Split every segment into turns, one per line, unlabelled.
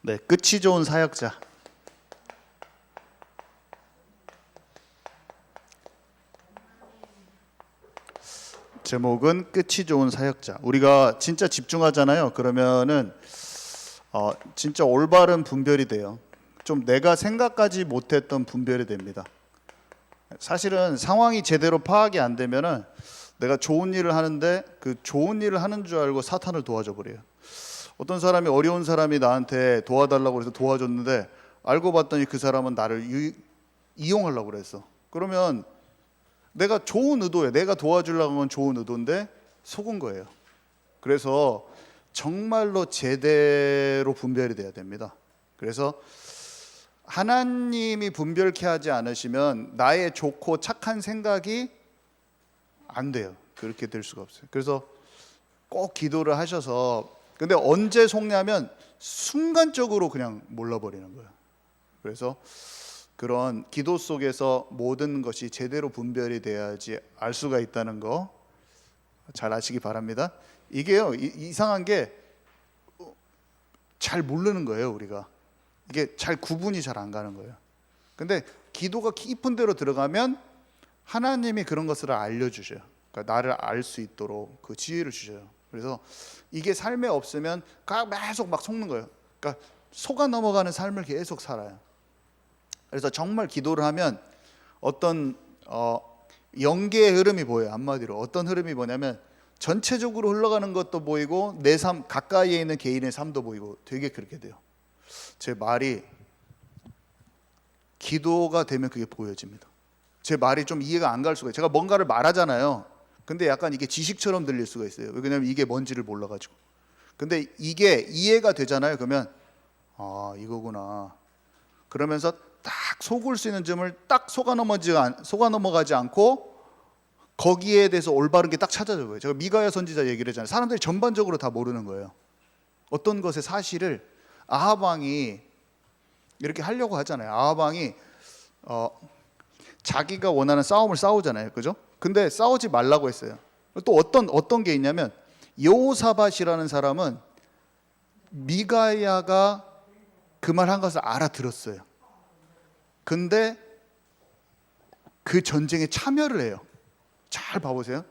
네, 끝이 좋은 사역자. 제목은 끝이 좋은 사역자. 우리가 진짜 집중하잖아요. 그러면은 진짜 올바른 분별이 돼요. 좀 내가 생각하지 못했던 분별이 됩니다. 사실은 상황이 제대로 파악이 안 되면은 내가 좋은 일을 하는데 그 좋은 일을 하는 줄 알고 사탄을 도와줘 버려요. 어떤 사람이 어려운 사람이 나한테 도와달라고 해서 도와줬는데 알고 봤더니 그 사람은 나를 이용하려고 그랬어. 그러면 내가 좋은 의도에 내가 도와주려고 한 좋은 의도인데 속은 거예요. 그래서 정말로 제대로 분별이 돼야 됩니다. 그래서 하나님이 분별케 하지 않으시면 나의 좋고 착한 생각이 안 돼요. 그렇게 될 수가 없어요. 그래서 꼭 기도를 하셔서, 근데 언제 속냐면 순간적으로 그냥 몰라버리는 거예요. 그래서 그런 기도 속에서 모든 것이 제대로 분별이 돼야지 알 수가 있다는 거 잘 아시기 바랍니다. 이게요, 이상한 게 잘 모르는 거예요. 우리가 이게 잘 구분이 잘 안 가는 거예요. 근데 기도가 깊은 데로 들어가면 하나님이 그런 것을 알려주셔요. 그러니까 나를 알 수 있도록 그 지혜를 주셔요. 그래서 이게 삶에 없으면 계속 막 속는 거예요. 그러니까 속아 넘어가는 삶을 계속 살아요. 그래서 정말 기도를 하면 어떤 영계의 흐름이 보여요. 한마디로 어떤 흐름이 뭐냐면 전체적으로 흘러가는 것도 보이고 내 삶 가까이에 있는 개인의 삶도 보이고 되게 그렇게 돼요. 제 말이 기도가 되면 그게 보여집니다. 제 말이 좀 이해가 안 갈 수가 있어요. 제가 뭔가를 말하잖아요. 근데 약간 이게 지식처럼 들릴 수가 있어요. 왜냐하면 이게 뭔지를 몰라가지고. 근데 이게 이해가 되잖아요. 그러면 아, 이거구나. 그러면서 딱 속을 수 있는 점을 딱 속아 넘어가지 않고 거기에 대해서 올바른 게 딱 찾아져요. 제가 미가야 선지자 얘기를 했잖아요. 사람들이 전반적으로 다 모르는 거예요. 어떤 것의 사실을 아합 왕이 이렇게 하려고 하잖아요. 아합 왕이 자기가 원하는 싸움을 싸우잖아요. 그죠? 근데 싸우지 말라고 했어요. 또 어떤 게 있냐면 여호사밧이라는 사람은 미가야가 그 말 한 것을 알아들었어요. 근데 그 전쟁에 참여를 해요. 잘 봐보세요.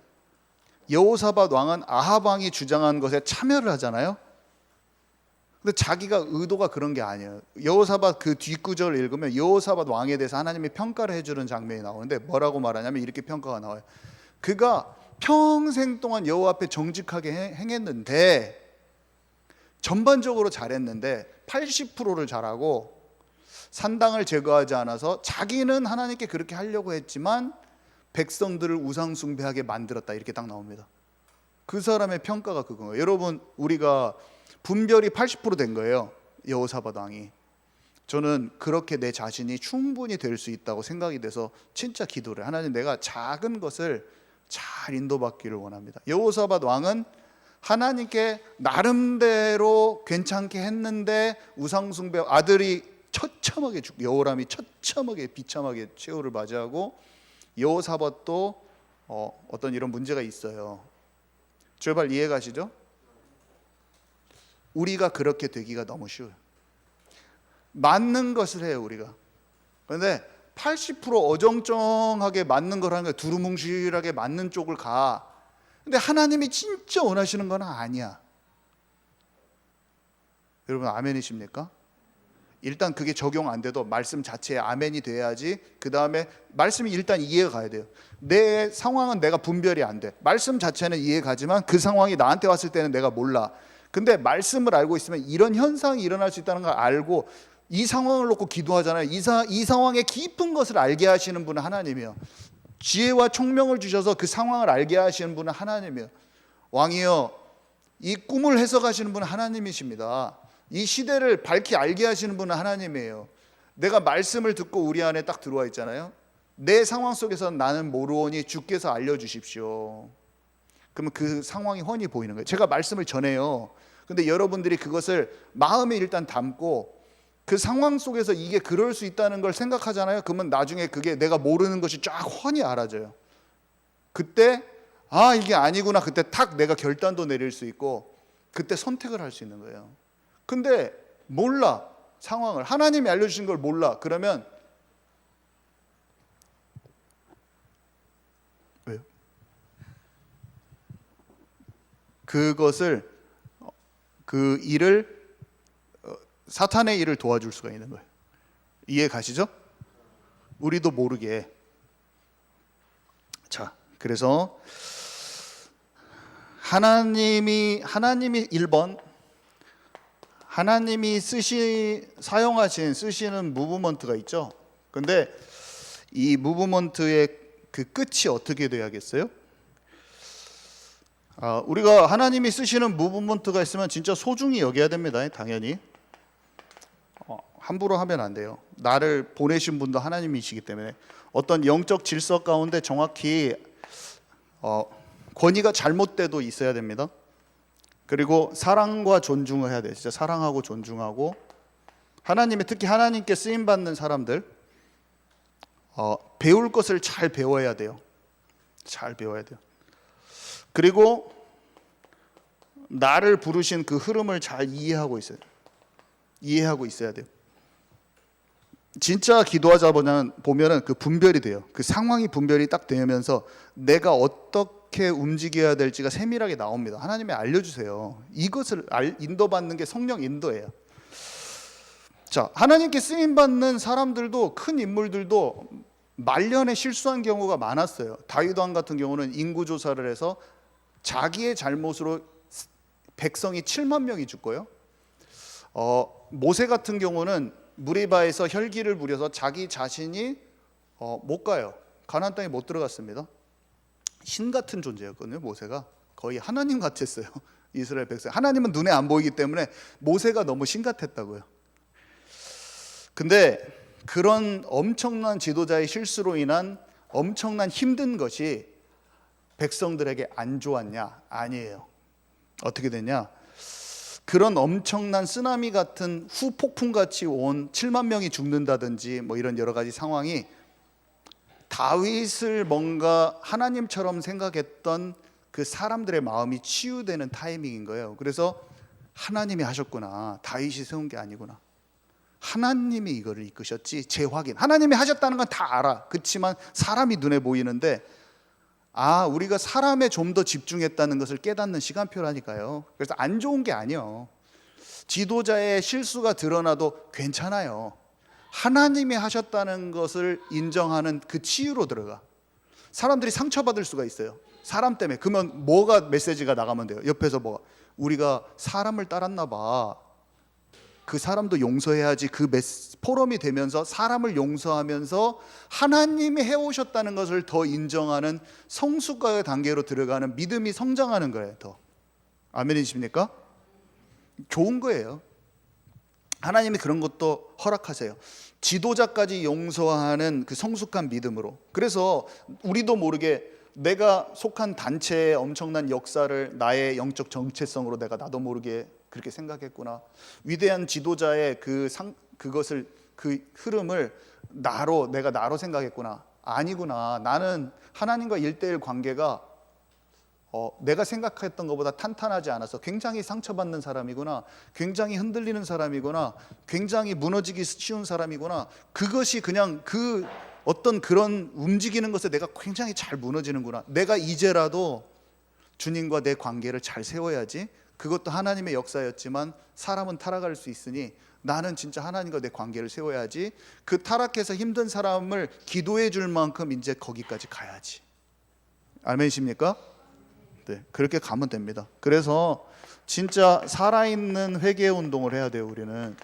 여호사밧 왕은 아합 왕이 주장한 것에 참여를 하잖아요. 근데 자기가 의도가 그런 게 아니에요. 여호사밧 그 뒷구절을 읽으면 여호사밧 왕에 대해서 하나님이 평가를 해주는 장면이 나오는데 뭐라고 말하냐면 이렇게 평가가 나와요. 그가 평생 동안 여호와 앞에 정직하게 행했는데 전반적으로 잘했는데 80%를 잘하고 산당을 제거하지 않아서 자기는 하나님께 그렇게 하려고 했지만 백성들을 우상 숭배하게 만들었다. 이렇게 딱 나옵니다. 그 사람의 평가가 그거예요. 여러분, 우리가 분별이 80% 된 거예요. 여호사밧 왕이. 저는 그렇게 내 자신이 충분히 될 수 있다고 생각이 돼서 진짜 기도를, 하나님 내가 작은 것을 잘 인도받기를 원합니다. 여호사밧 왕은 하나님께 나름대로 괜찮게 했는데 우상 숭배, 아들이 처참하게 죽고 여호람이 처참하게 비참하게 최후를 맞이하고 여호사밧도 어떤 이런 문제가 있어요. 제발 이해 가시죠? 우리가 그렇게 되기가 너무 쉬워요. 맞는 것을 해요, 우리가. 그런데 80% 어정쩡하게 맞는 걸 하는 거예요. 두루뭉실하게 맞는 쪽을 가. 근데 하나님이 진짜 원하시는 건 아니야. 여러분, 아멘이십니까? 일단 그게 적용 안 돼도 말씀 자체에 아멘이 돼야지. 그 다음에 말씀이 일단 이해가 가야 돼요. 내 상황은 내가 분별이 안 돼. 말씀 자체는 이해 가지만 그 상황이 나한테 왔을 때는 내가 몰라. 근데 말씀을 알고 있으면 이런 현상이 일어날 수 있다는 걸 알고 이 상황을 놓고 기도하잖아요. 이 상황의 깊은 것을 알게 하시는 분은 하나님이에요. 지혜와 총명을 주셔서 그 상황을 알게 하시는 분은 하나님이에요. 왕이여, 이 꿈을 해석하시는 분은 하나님이십니다. 이 시대를 밝히 알게 하시는 분은 하나님이에요. 내가 말씀을 듣고 우리 안에 딱 들어와 있잖아요. 내 상황 속에서 나는 모르오니 주께서 알려주십시오. 그러면 그 상황이 훤히 보이는 거예요. 제가 말씀을 전해요. 근데 여러분들이 그것을 마음에 일단 담고 그 상황 속에서 이게 그럴 수 있다는 걸 생각하잖아요. 그러면 나중에 그게 내가 모르는 것이 쫙 훤히 알아져요. 그때 아, 이게 아니구나. 그때 탁 내가 결단도 내릴 수 있고 그때 선택을 할 수 있는 거예요. 근데 몰라. 상황을 하나님이 알려주신 걸 몰라. 그러면 왜요? 그것을 그 일을 사탄의 일을 도와줄 수가 있는 거예요. 이해 가시죠? 우리도 모르게. 자, 그래서 하나님이 1번 하나님이 쓰시는 무브먼트가 있죠. 근데 이 무브먼트의 그 끝이 어떻게 돼야겠어요? 우리가 하나님이 쓰시는 무브먼트가 있으면 진짜 소중히 여겨야 됩니다. 당연히 함부로 하면 안 돼요. 나를 보내신 분도 하나님이시기 때문에 어떤 영적 질서 가운데 정확히 권위가 잘못돼도 있어야 됩니다. 그리고 사랑과 존중을 해야 돼요. 진짜 사랑하고 존중하고 하나님의 특히 하나님께 쓰임 받는 사람들 배울 것을 잘 배워야 돼요. 잘 배워야 돼요. 그리고 나를 부르신 그 흐름을 잘 이해하고 있어야 돼요. 진짜 기도하자 보면은 그 분별이 돼요. 그 상황이 분별이 딱 되면서 내가 어떻게 움직여야 될지가 세밀하게 나옵니다. 하나님이 알려주세요. 이것을 인도받는 게 성령 인도예요. 자, 하나님께 쓰임받는 사람들도 큰 인물들도 말년에 실수한 경우가 많았어요. 다윗 왕 같은 경우는 인구조사를 해서 자기의 잘못으로 백성이 7만 명이 죽고요. 모세 같은 경우는 무리바에서 혈기를 부려서 자기 자신이 못 가요. 가나안 땅에 못 들어갔습니다. 신 같은 존재였거든요. 모세가 거의 하나님 같았어요. 이스라엘 백성. 하나님은 눈에 안 보이기 때문에 모세가 너무 신 같았다고요. 근데 그런 엄청난 지도자의 실수로 인한 엄청난 힘든 것이 백성들에게 안 좋았냐? 아니에요. 어떻게 됐냐? 그런 엄청난 쓰나미 같은 후폭풍같이 온 7만 명이 죽는다든지 뭐 이런 여러 가지 상황이 다윗을 뭔가 하나님처럼 생각했던 그 사람들의 마음이 치유되는 타이밍인 거예요. 그래서 하나님이 하셨구나. 다윗이 세운 게 아니구나. 하나님이 이거를 이끄셨지. 재확인. 하나님이 하셨다는 건 다 알아. 그렇지만 사람이 눈에 보이는데 우리가 사람에 좀 더 집중했다는 것을 깨닫는 시간표라니까요. 그래서 안 좋은 게 아니에요. 지도자의 실수가 드러나도 괜찮아요. 하나님이 하셨다는 것을 인정하는 그 치유로 들어가. 사람들이 상처받을 수가 있어요. 사람 때문에. 그러면 뭐가 메시지가 나가면 돼요? 옆에서 우리가 사람을 따랐나 봐. 그 사람도 용서해야지. 그 포럼이 되면서 사람을 용서하면서 하나님이 해오셨다는 것을 더 인정하는 성숙과의 단계로 들어가는 믿음이 성장하는 거예요. 더. 아멘이십니까? 좋은 거예요. 하나님이 그런 것도 허락하세요. 지도자까지 용서하는 그 성숙한 믿음으로. 그래서 우리도 모르게 내가 속한 단체의 엄청난 역사를 나의 영적 정체성으로 나도 모르게 그렇게 생각했구나. 위대한 지도자의 그 흐름을 내가 나로 생각했구나. 아니구나. 나는 하나님과 1:1 관계가 내가 생각했던 것보다 탄탄하지 않아서 굉장히 상처받는 사람이구나. 굉장히 흔들리는 사람이구나. 굉장히 무너지기 쉬운 사람이구나. 그것이 그냥 어떤 그런 움직이는 것에 내가 굉장히 잘 무너지는구나. 내가 이제라도 주님과 내 관계를 잘 세워야지. 그것도 하나님의 역사였지만 사람은 타락할 수 있으니 나는 진짜 하나님과 내 관계를 세워야지. 그 타락해서 힘든 사람을 기도해 줄 만큼 이제 거기까지 가야지. 아멘이십니까? 네, 그렇게 가면 됩니다. 그래서 진짜 살아있는 회개 운동을 해야 돼요. 우리는.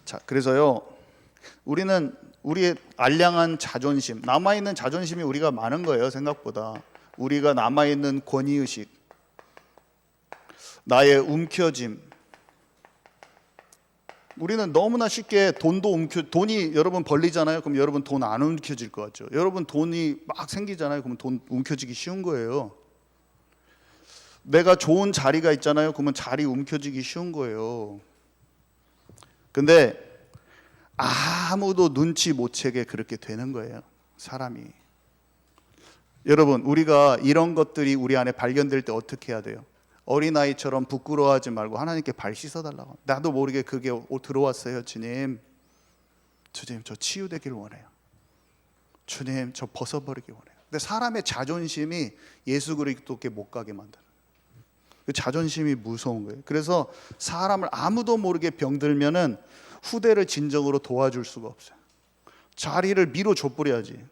자, 그래서요, 우리는 우리의 알량한 자존심, 남아있는 자존심이 우리가 많은 거예요. 생각보다. 우리가 남아있는 권위의식, 나의 움켜짐. 우리는 너무나 쉽게 돈이 여러분 벌리잖아요. 그럼 여러분 돈 안 움켜질 것 같죠. 여러분 돈이 막 생기잖아요. 그러면 돈 움켜쥐기 쉬운 거예요. 내가 좋은 자리가 있잖아요. 그러면 자리 움켜쥐기 쉬운 거예요. 근데 아무도 눈치 못 채게 그렇게 되는 거예요. 사람이. 여러분, 우리가 이런 것들이 우리 안에 발견될 때 어떻게 해야 돼요? 어린아이처럼 부끄러워하지 말고 하나님께 발 씻어달라고. 나도 모르게 그게 들어왔어요. 주님 저 치유되길 원해요. 주님 저 벗어버리길 원해요. 근데 사람의 자존심이 예수 그리스도께 못 가게 만드는, 그 자존심이 무서운 거예요. 그래서 사람을 아무도 모르게 병들면은 후대를 진정으로 도와줄 수가 없어요. 자리를 밀어줘 버려야지.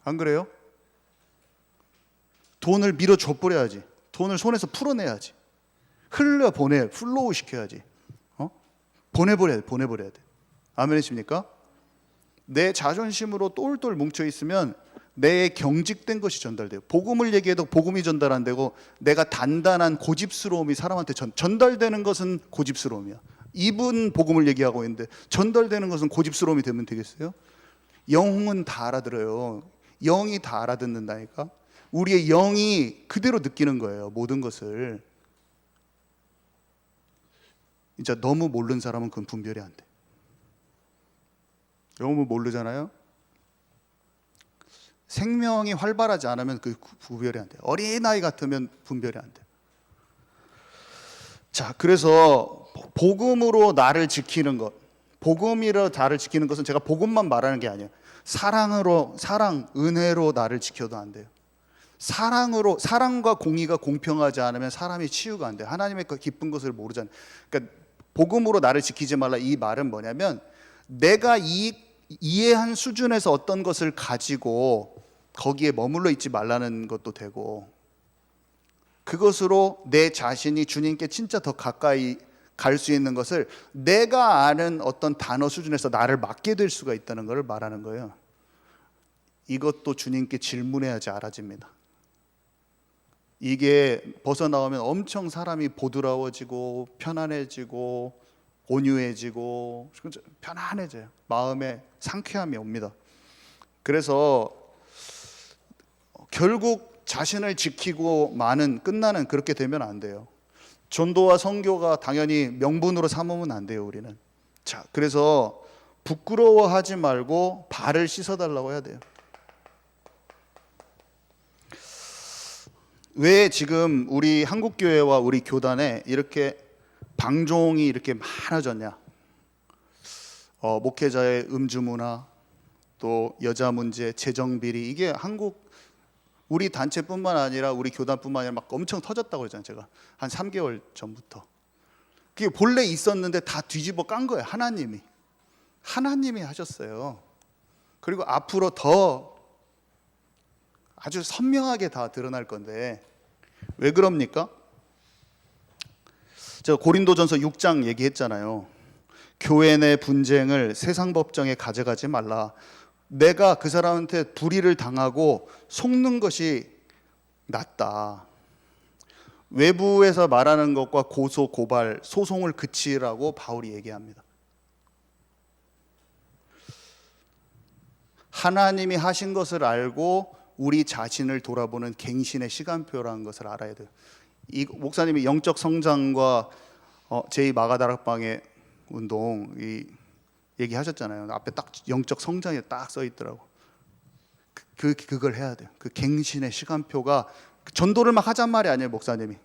안 그래요? 돈을 밀어줘 버려야지. 돈을 손에서 풀어내야지. 플로우 시켜야지. 보내버려야 돼. 아멘이십니까? 내 자존심으로 똘똘 뭉쳐 있으면 내 경직된 것이 전달돼요. 복음을 얘기해도 복음이 전달 안 되고, 내가 단단한 고집스러움이 사람한테 전달되는 것은 고집스러움이야. 이분 복음을 얘기하고 있는데 전달되는 것은 고집스러움이 되면 되겠어요? 영은 다 알아들어요. 영이 다 알아듣는다니까. 우리의 영이 그대로 느끼는 거예요, 모든 것을. 진짜 너무 모르는 사람은 그건 분별이 안 돼. 너무 모르잖아요. 생명이 활발하지 않으면 그 분별이 안 돼요. 어린아이 같으면 분별이 안 돼요. 자, 그래서 복음으로 나를 지키는 것, 복음으로 나를 지키는 것은 제가 복음만 말하는 게 아니에요. 은혜로 나를 지켜도 안 돼요. 사랑과 공의가 공평하지 않으면 사람이 치유가 안 돼요. 하나님의 기쁜 것을 모르잖아요. 그러니까 복음으로 나를 지키지 말라, 이 말은 뭐냐면, 내가 이해한 수준에서 어떤 것을 가지고 거기에 머물러 있지 말라는 것도 되고, 그것으로 내 자신이 주님께 진짜 더 가까이 갈 수 있는 것을 내가 아는 어떤 단어 수준에서 나를 맡게 될 수가 있다는 것을 말하는 거예요. 이것도 주님께 질문해야지 알아집니다. 이게 벗어나오면 엄청 사람이 보드라워지고 편안해지고 온유해지고 편안해져요. 마음에 상쾌함이 옵니다. 그래서 결국 자신을 지키고 끝나는 그렇게 되면 안 돼요. 전도와 선교가 당연히 명분으로 삼으면 안 돼요, 우리는. 자, 그래서 부끄러워하지 말고 발을 씻어달라고 해야 돼요. 왜 지금 우리 한국교회와 우리 교단에 이렇게 방종이 이렇게 많아졌냐? 목회자의 음주 문화, 또 여자 문제, 재정 비리, 이게 우리 단체뿐만 아니라 우리 교단뿐만 아니라 막 엄청 터졌다고 그러잖아요. 제가 한 3개월 전부터. 그게 본래 있었는데 다 뒤집어 깐 거예요. 하나님이 하셨어요. 그리고 앞으로 더 아주 선명하게 다 드러날 건데, 왜 그럽니까? 제가 고린도전서 6장 얘기했잖아요. 교회 내 분쟁을 세상 법정에 가져가지 말라. 내가 그 사람한테 불의를 당하고 속는 것이 낫다. 외부에서 말하는 것과 고소, 고발, 소송을 그치라고 바울이 얘기합니다. 하나님이 하신 것을 알고 우리 자신을 돌아보는 갱신의 시간표라는 것을 알아야 돼요. 이 목사님이 영적 성장과 제2마가다락방의 운동 얘기하셨잖아요. 앞에 딱 영적 성장이 딱 써 있더라고. 그걸 해야 돼요. 그 갱신의 시간표가, 전도를 막 하잔 말이 아니에요, 목사님이.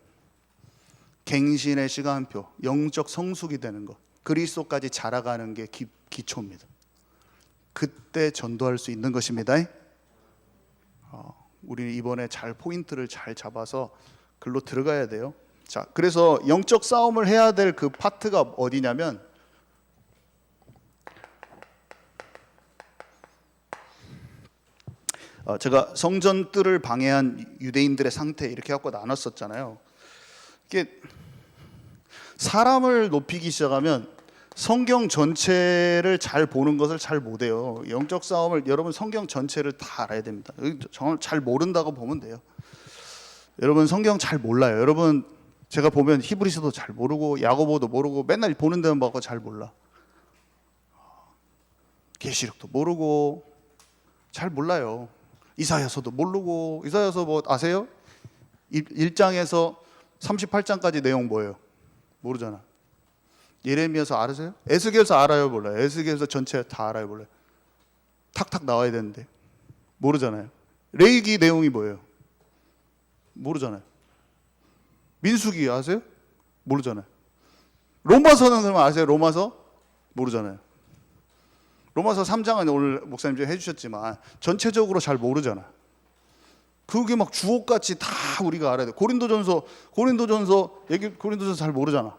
갱신의 시간표, 영적 성숙이 되는 것, 그리스도까지 자라가는 게 기초입니다. 그때 전도할 수 있는 것입니다. 우리 이번에 포인트를 잘 잡아서 글로 들어가야 돼요. 자, 그래서 영적 싸움을 해야 될 그 파트가 어디냐면, 제가 성전 뜰을 방해한 유대인들의 상태 이렇게 갖고 나눴었잖아요. 이게 사람을 높이기 시작하면 성경 전체를 잘 보는 것을 잘 못해요. 영적 싸움을 여러분 성경 전체를 다 알아야 됩니다. 정말 잘 모른다고 보면 돼요. 여러분 성경 잘 몰라요. 여러분 제가 보면 히브리서도 잘 모르고 야고보도 모르고 맨날 보는 데만 보고 잘 몰라. 계시록도 모르고 잘 몰라요. 이사야서도 모르고. 이사야서 뭐 아세요? 1장에서 38장까지 내용 뭐예요? 모르잖아. 예레미야서 알으세요? 에스겔서 알아요, 몰라요? 에스겔서 전체 다 알아요, 몰라요? 탁탁 나와야 되는데 모르잖아요. 레위기 내용이 뭐예요? 모르잖아요. 민수기 아세요? 모르잖아요. 로마서는 그러면 아세요? 로마서? 모르잖아요. 로마서 3장은 오늘 목사님 좀 해주셨지만 전체적으로 잘 모르잖아요. 그게 막 주옥같이 다 우리가 알아야 돼. 고린도전서 잘 모르잖아.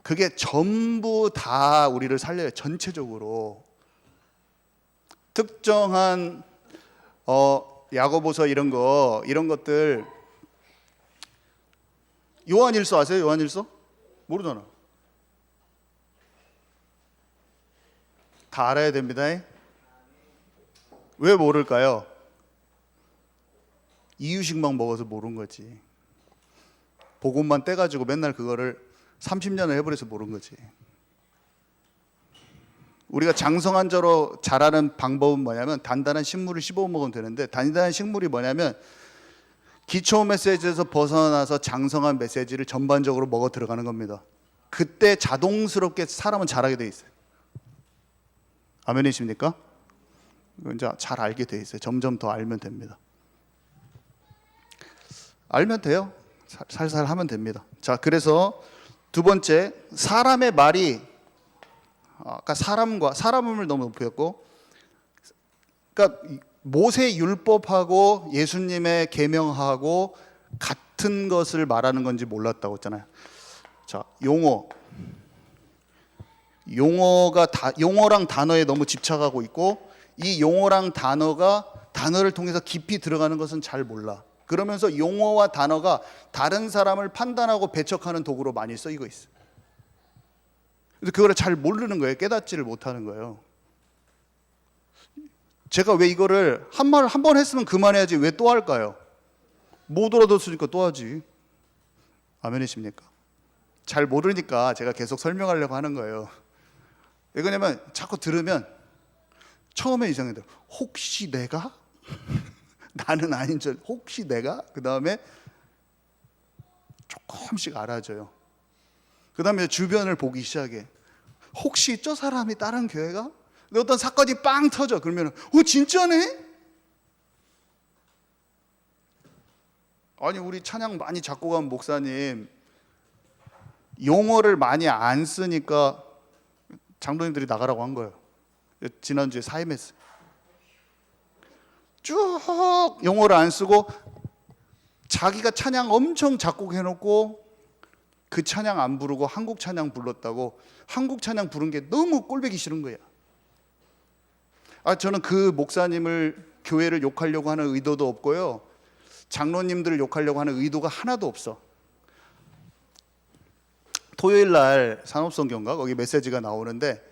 그게 전부 다 우리를 살려요. 전체적으로. 특정한 야고보서 이런 것들. 요한일서 아세요? 요한일서? 모르잖아. 다 알아야 됩니다. 왜 모를까요? 이유식만 먹어서 모르는 거지. 복음만 떼가지고 맨날 그거를 30년을 해버려서 모르는 거지. 우리가 장성한자로 자라는 방법은 뭐냐면 단단한 식물을 씹어 먹으면 되는데, 단단한 식물이 뭐냐면 기초 메시지에서 벗어나서 장성한 메시지를 전반적으로 먹어 들어가는 겁니다. 그때 자동스럽게 사람은 자라게 돼 있어요. 아멘이십니까? 이제 잘 알게 돼 있어요. 점점 더 알면 됩니다. 알면 돼요. 살살 하면 됩니다. 자, 그래서 두 번째, 사람의 말이, 아까 사람을 너무 높였고, 그러니까 모세 율법하고 예수님의 계명하고 같은 것을 말하는 건지 몰랐다고 했잖아요. 자, 용어랑 단어에 너무 집착하고 있고, 이 용어랑 단어를 통해서 깊이 들어가는 것은 잘 몰라. 그러면서 용어와 단어가 다른 사람을 판단하고 배척하는 도구로 많이 쓰이고 있어요. 그래서 그거를 잘 모르는 거예요. 깨닫지를 못하는 거예요. 제가 왜 이거를 한 번 했으면 그만해야지 왜 또 할까요? 못 알아듣으니까 또 하지. 아멘이십니까? 잘 모르니까 제가 계속 설명하려고 하는 거예요. 왜 그러냐면 자꾸 들으면 처음에 이상해요. 혹시 내가? 나는 아닌 줄. 혹시 내가? 그 다음에 조금씩 알아져요. 그 다음에 주변을 보기 시작해. 혹시 저 사람이 다른 교회가? 근데 어떤 사건이 빵 터져. 그러면 진짜네? 아니 우리 찬양 많이 작곡한 목사님 용어를 많이 안 쓰니까 장로님들이 나가라고 한 거예요. 지난주에 사임했어요. 쭉 용어를 안 쓰고 자기가 찬양 엄청 작곡해놓고 그 찬양 안 부르고 한국 찬양 불렀다고. 한국 찬양 부른 게 너무 꼴보기 싫은 거야. 저는 그 목사님을, 교회를 욕하려고 하는 의도도 없고요, 장로님들을 욕하려고 하는 의도가 하나도 없어. 토요일 날 산업선교인가 거기 메시지가 나오는데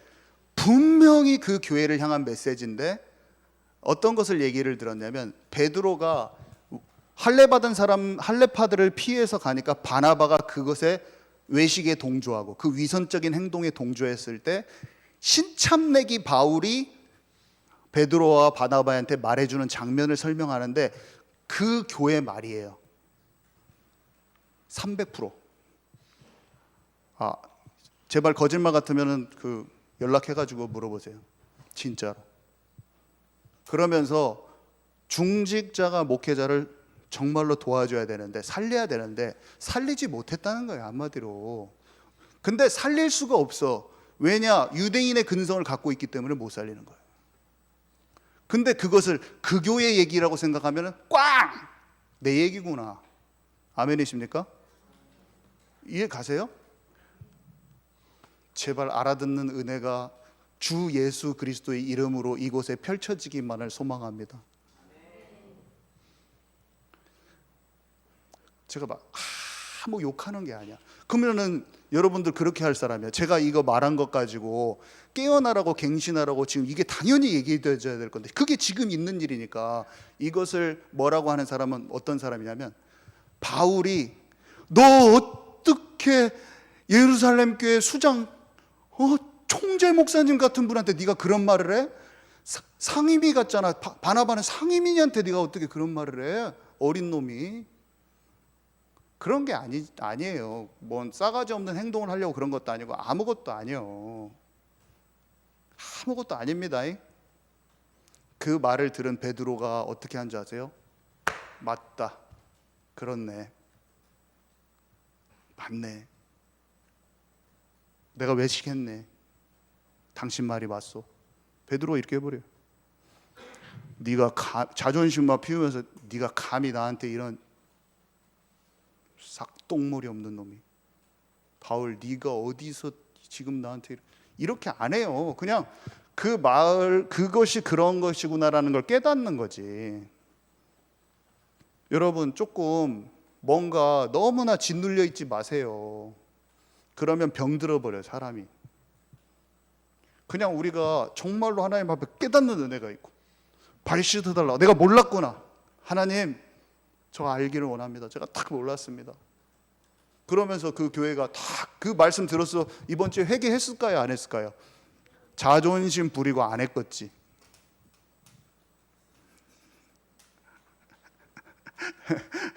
분명히 그 교회를 향한 메시지인데 어떤 것을 얘기를 들었냐면, 베드로가 할례 받은 사람, 할례파들을 피해서 가니까 바나바가 그것에 외식에 동조하고 그 위선적인 행동에 동조했을 때 신참내기 바울이 베드로와 바나바한테 말해주는 장면을 설명하는데 그 교회 말이에요. 300%. 제발 거짓말 같으면 연락해가지고 물어보세요. 진짜로. 그러면서 중직자가 목회자를 정말로 도와줘야 되는데, 살려야 되는데 살리지 못했다는 거예요, 한마디로. 근데 살릴 수가 없어. 왜냐? 유대인의 근성을 갖고 있기 때문에 못 살리는 거예요. 근데 그것을 그 교회 얘기라고 생각하면 꽝! 내 얘기구나. 아멘이십니까? 이해 가세요? 제발 알아듣는 은혜가 주 예수 그리스도의 이름으로 이곳에 펼쳐지기만을 소망합니다. 제가 뭐 욕하는 게 아니야. 그러면은 여러분들 그렇게 할 사람이야. 제가 이거 말한 것 가지고 깨어나라고 갱신하라고 지금 이게 당연히 얘기해줘야 될 건데 그게 지금 있는 일이니까. 이것을 뭐라고 하는 사람은 어떤 사람이냐면, 바울이 너 어떻게 예루살렘 교회 수장 총재 목사님 같은 분한테 네가 그런 말을 해? 상임이 같잖아. 바나바는 상임이한테 네가 어떻게 그런 말을 해? 어린 놈이. 그런 게 아니에요. 뭔 싸가지 없는 행동을 하려고 그런 것도 아니고 아무것도 아니에요. 아무것도 아닙니다. 그 말을 들은 베드로가 어떻게 한 줄 아세요? 맞다. 그렇네, 맞네, 내가 왜 시켰네, 당신 말이 맞소. 베드로 이렇게 해버려요. 네가 자존심만 피우면서 네가 감히 나한테 이런 싹똥머리 없는 놈이, 바울 네가 어디서 지금 나한테 이렇게 안 해요. 그냥 그 말, 그것이 그런 것이구나라는 걸 깨닫는 거지. 여러분, 조금 뭔가 너무나 짓눌려 있지 마세요. 그러면 병들어 버려요, 사람이. 그냥 우리가 정말로 하나님 앞에 깨닫는 은혜가 있고, 발 씻어달라, 내가 몰랐구나, 하나님 저 알기를 원합니다, 제가 딱 몰랐습니다. 그러면서 그 교회가 딱 그 말씀 들어서 이번 주에 회개했을까요, 안 했을까요? 자존심 부리고 안 했겠지.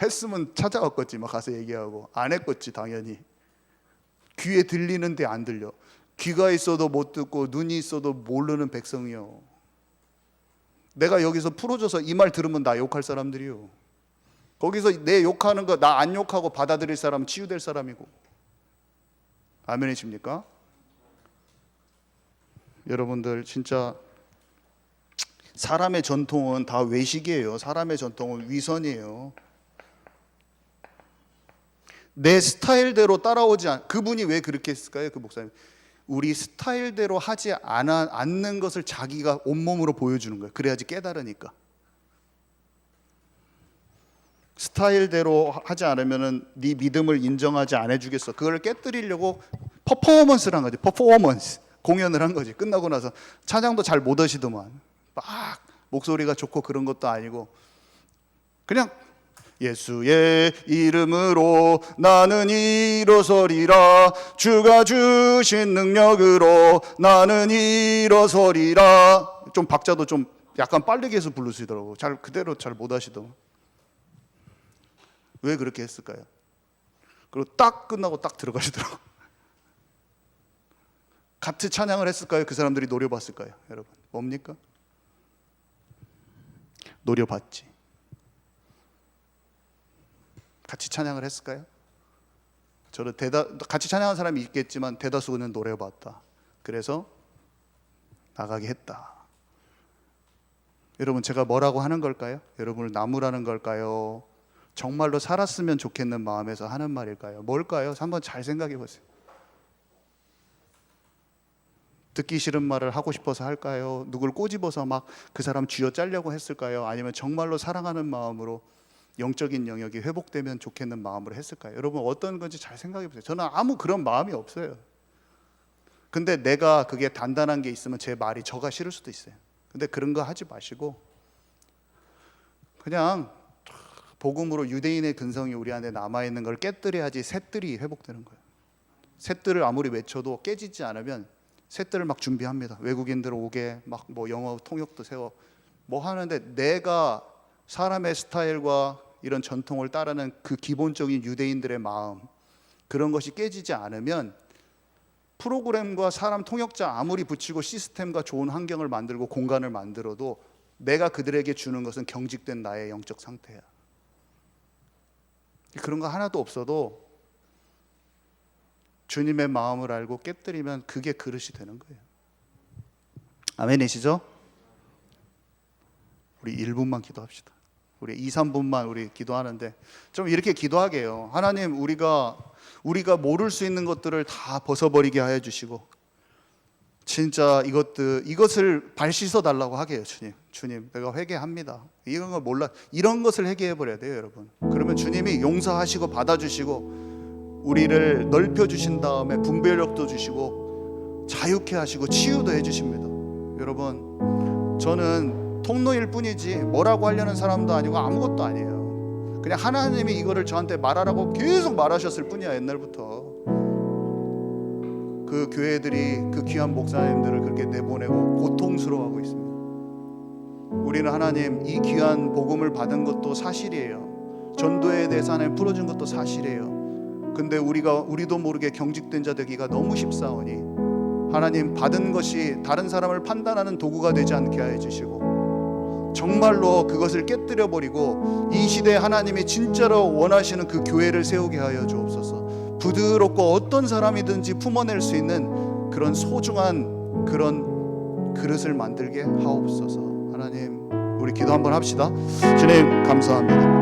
했으면 찾아왔겠지, 막 가서 얘기하고. 안 했겠지, 당연히. 귀에 들리는데 안 들려. 귀가 있어도 못 듣고 눈이 있어도 모르는 백성이요. 내가 여기서 풀어줘서 이 말 들으면 나 욕할 사람들이요. 거기서 내 욕하는 거 나 안 욕하고 받아들일 사람은 치유될 사람이고. 아멘이십니까? 여러분들, 진짜 사람의 전통은 다 외식이에요. 사람의 전통은 위선이에요. 내 스타일대로 따라오지 그분이 왜 그렇게 했을까요? 그 목사님, 우리 스타일대로 하지 않는 것을 자기가 온몸으로 보여주는 거예요. 그래야지 깨달으니까. 스타일대로 하지 않으면은 네 믿음을 인정하지 안 해주겠어. 그걸 깨뜨리려고 퍼포먼스를 한 거지. 퍼포먼스 공연을 한 거지. 끝나고 나서 찬양도 잘 못 하시더만, 막 목소리가 좋고 그런 것도 아니고 그냥 예수의 이름으로 나는 일어서리라, 주가 주신 능력으로 나는 일어서리라. 좀 박자도 좀 약간 빠르게 해서 부르시더라고. 잘 그대로 잘 못 하시더만. 왜 그렇게 했을까요? 그리고 딱 끝나고 딱 들어가시더라고. 같이 찬양을 했을까요? 그 사람들이 노려봤을까요? 여러분, 뭡니까? 노려봤지. 같이 찬양을 했을까요? 저는 같이 찬양한 사람이 있겠지만 대다수는 노려봤다. 그래서 나가게 했다. 여러분, 제가 뭐라고 하는 걸까요? 여러분을 나무라는 걸까요? 정말로 살았으면 좋겠는 마음에서 하는 말일까요? 뭘까요? 한번 잘 생각해 보세요. 듣기 싫은 말을 하고 싶어서 할까요? 누굴 꼬집어서 막 그 사람 쥐어짜려고 했을까요? 아니면 정말로 사랑하는 마음으로 영적인 영역이 회복되면 좋겠는 마음으로 했을까요? 여러분, 어떤 건지 잘 생각해 보세요. 저는 아무 그런 마음이 없어요. 근데 내가 그게 단단한 게 있으면 제 말이 저가 싫을 수도 있어요. 근데 그런 거 하지 마시고 그냥 복음으로 유대인의 근성이 우리 안에 남아있는 걸 깨뜨려야지 셋들이 회복되는 거예요. 셋들을 아무리 외쳐도 깨지지 않으면 셋들을 막 준비합니다. 외국인들 오게 막 뭐 영어 통역도 세워 뭐 하는데, 내가 사람의 스타일과 이런 전통을 따르는 그 기본적인 유대인들의 마음, 그런 것이 깨지지 않으면 프로그램과 사람 통역자 아무리 붙이고 시스템과 좋은 환경을 만들고 공간을 만들어도 내가 그들에게 주는 것은 경직된 나의 영적 상태야. 그런 거 하나도 없어도 주님의 마음을 알고 깨뜨리면 그게 그릇이 되는 거예요. 아멘이시죠? 우리 1분만 기도합시다. 우리 2, 3분만 우리 기도하는데 좀 이렇게 기도하게 해요. 하나님, 우리가 모를 수 있는 것들을 다 벗어버리게 하여 주시고, 진짜 이것을 발 씻어 달라고 하게 해요. 주님, 내가 회개합니다. 이런 걸 몰라. 이런 것을 회개해 버려야 돼요, 여러분. 그러면 주님이 용서하시고 받아주시고 우리를 넓혀 주신 다음에 분별력도 주시고 자유케 하시고 치유도 해주십니다. 여러분, 저는 통로일 뿐이지 뭐라고 하려는 사람도 아니고 아무것도 아니에요. 그냥 하나님이 이거를 저한테 말하라고 계속 말하셨을 뿐이야. 옛날부터 그 교회들이 그 귀한 목사님들을 그렇게 내보내고 고통스러워하고 있습니다. 우리는 하나님, 이 귀한 복음을 받은 것도 사실이에요. 전도에 대해서 하나님 풀어준 것도 사실이에요. 근데 우리도 모르게 경직된 자 되기가 너무 쉽사오니 하나님, 받은 것이 다른 사람을 판단하는 도구가 되지 않게 하여 주시고 정말로 그것을 깨뜨려 버리고 이 시대에 하나님이 진짜로 원하시는 그 교회를 세우게 하여 주옵소서. 부드럽고 어떤 사람이든지 품어낼 수 있는 그런 소중한 그런 그릇을 만들게 하옵소서. 하나님, 우리 기도 한번 합시다. 주님 감사합니다.